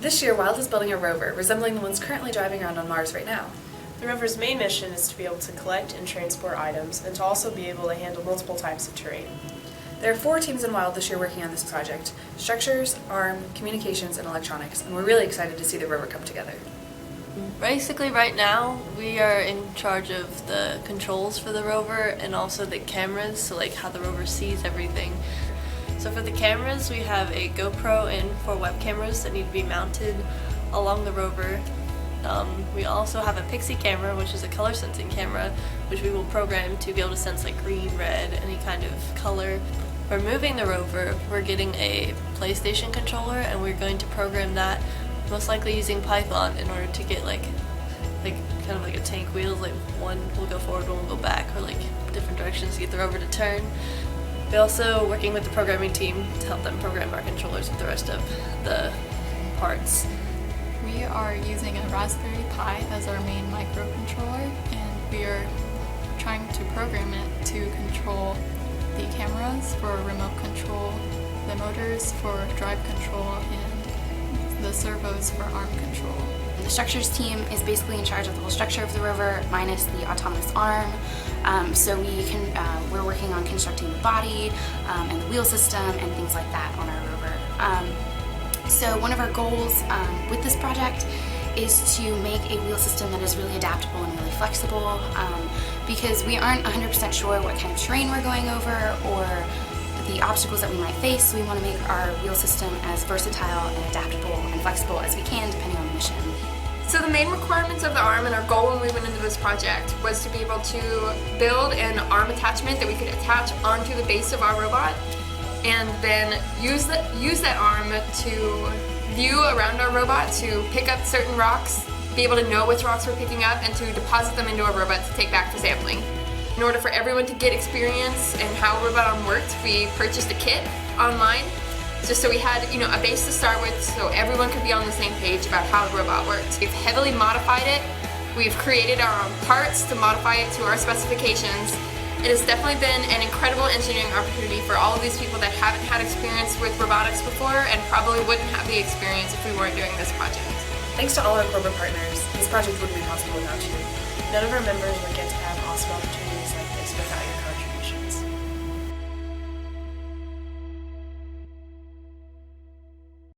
This year, Wild is building a rover, resembling the ones currently driving around on Mars right now. The rover's main mission is to be able to collect and transport items, and to also be able to handle multiple types of terrain. There are 4 teams in Wild this year working on this project: structures, arm, communications, and electronics, and we're really excited to see the rover come together. Basically right now we are in charge of the controls for the rover and also the cameras, so like how the rover sees everything. So for the cameras we have a GoPro and 4 web cameras that need to be mounted along the rover. We also have a Pixie camera, which is a color sensing camera, which we will program to be able to sense like green, red, any kind of color. For moving the rover, we're getting a PlayStation controller and we're going to program that most likely using Python in order to get like kind of like a tank wheels, like one will go forward, one will go back, or like different directions to get the rover to turn. We're also working with the programming team to help them program our controllers with the rest of the parts. We are using a Raspberry Pi as our main microcontroller, and we are trying to program it to control the cameras for remote control, the motors for drive control, and the servos for arm control. The structures team is basically in charge of the whole structure of the rover, minus the autonomous arm. We're working on constructing the body and the wheel system and things like that on our rover. So one of our goals with this project is to make a wheel system that is really adaptable and really flexible, because we aren't 100% sure what kind of terrain we're going over or the obstacles that we might face. So we want to make our wheel system as versatile and adaptable and flexible as we can, depending on the mission. So the main requirements of the arm and our goal when we went into this project was to be able to build an arm attachment that we could attach onto the base of our robot, and then use that arm to view around our robot, to pick up certain rocks, be able to know which rocks we're picking up, and to deposit them into our robot to take back for sampling. In order for everyone to get experience in how Robot Arm worked, we purchased a kit online, just so we had a base to start with, so everyone could be on the same page about how the robot worked. We've heavily modified it. We've created our own parts to modify it to our specifications. It has definitely been an incredible engineering opportunity for all of these people that haven't had experience with robotics before and probably wouldn't have the experience if we weren't doing this project. Thanks to all our corporate partners, this project wouldn't be possible without you. None of our members would get to have awesome opportunities like this without your